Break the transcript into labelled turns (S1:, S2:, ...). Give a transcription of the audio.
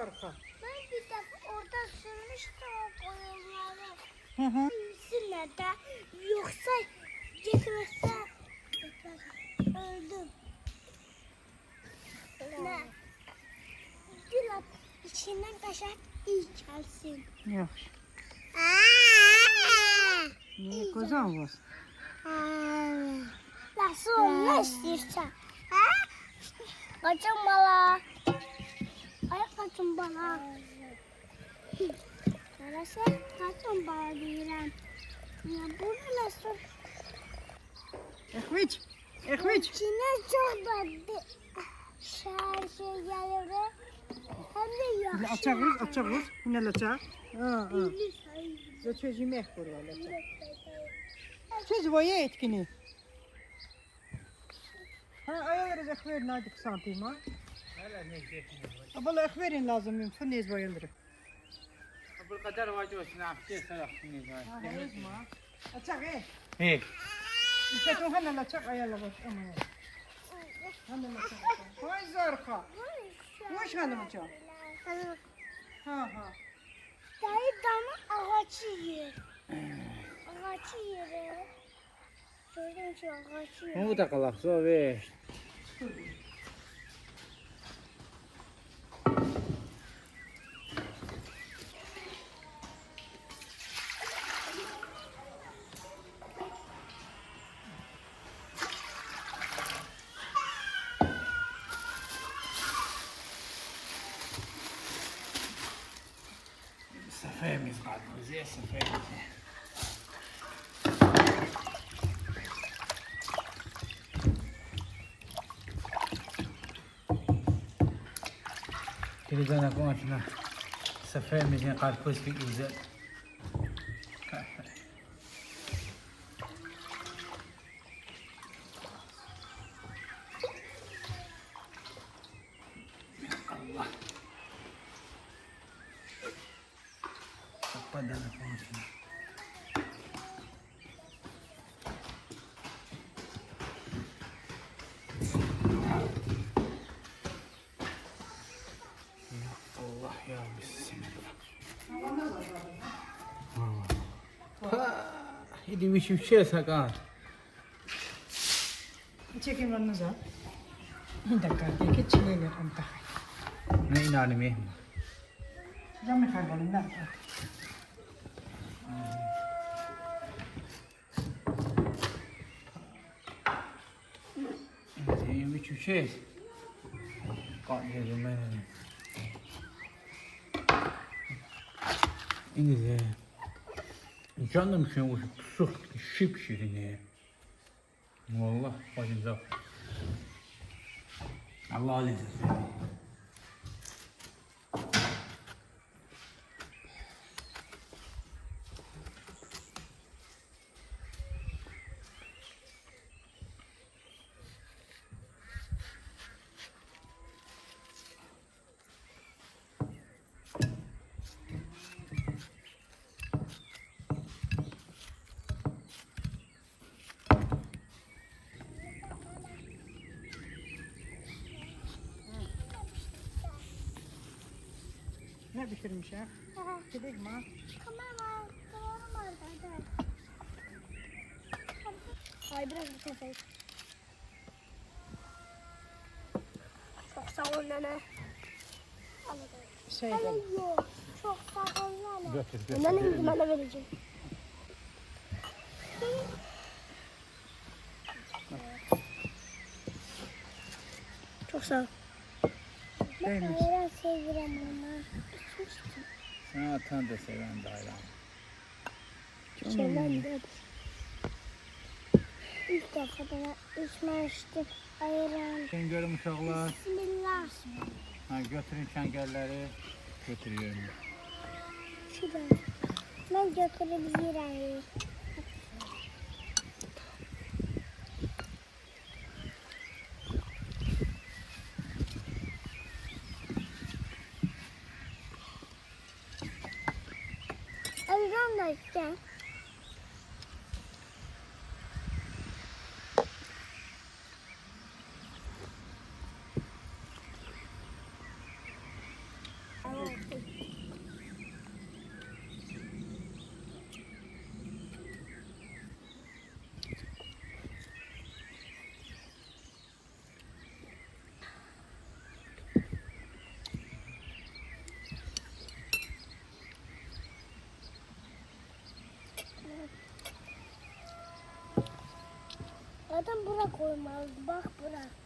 S1: arka.
S2: Ben bir defa orada sürmüştüm o koyunları.
S1: Hı.
S2: Bilsinler de yoksa gitmezse öldüm. Ne? Gülap içinden kaşar iyi gelsin.
S1: Yok. Niye kozan var?
S2: Nasıl ne istiyorsan? Kaçın bala. Ayak kaçın bala. Neresi? Kaçın bala diyeceğim. Ya bunu nasıl?
S1: Ekviç. Ekviç.
S2: İçine çok da şey gelir. Hem de yakşı.
S1: Açağız, açağız. Yine laçak. Ha.
S2: Birli sayı.
S1: Zaten yemek var laçak. Söz vaya etkini. Ha ayarları ekverin hadi santim ha. Abla ekverin lazım mı? Fırnez bayılır.
S3: Bu kadar vacı olsun afiyet sarafını var.
S1: Ha ezma. Açak
S3: He.
S1: İşte tu hana laçak ayarla baş ama. Hana laçak. Vay zarka. Hoş hanım hocam. Ha.
S2: Dayı dana ağaçı yer. Ağaçı yer. Gördün şu ağaçı yer.
S3: Bu da kalak ve. Sefemiz var, bize sefemiz. Kilidana konuşma. Sefemizin karpuz bir güzel. Allah. Kapadana konuşma. Allah ya bismillah. Hadi bir şey sakar.
S1: Çekin vanınıza. Bir dakika. Geç çileyle anta.
S3: Ne inanı mı?
S1: Camı kaybolun lan.
S3: Hadi bir şey. Kalkıyorum ben. İngilizce. Canım şu an pusuk şıp şirin. Vallahi bacımıza. Allah alim.
S1: Ne bitirmiş ha? Gidelim ha.
S2: Kamera var orada. Ay biraz bir tefek. Çok sağ ol nene.
S1: Şey
S2: Nene
S1: de.
S2: yok. Çok sağ ol nene.
S3: Götür götür.
S2: Nenenin bana vereceğim. Çok sağ ol.
S1: Değmiş.
S2: Ayran seviyorum ama. İçmiştim.
S3: Sana atan da seven bayram.
S2: Çelendim. İlk defa da içmiştim. Ayran.
S3: Sen görün uşaklar.
S2: Bismillah.
S3: Ha, götürün çengelleri. Götürüyorum.
S2: Şuradan. Ben götürebilirim. Ayran da işte. bura koymalı. Bak bura.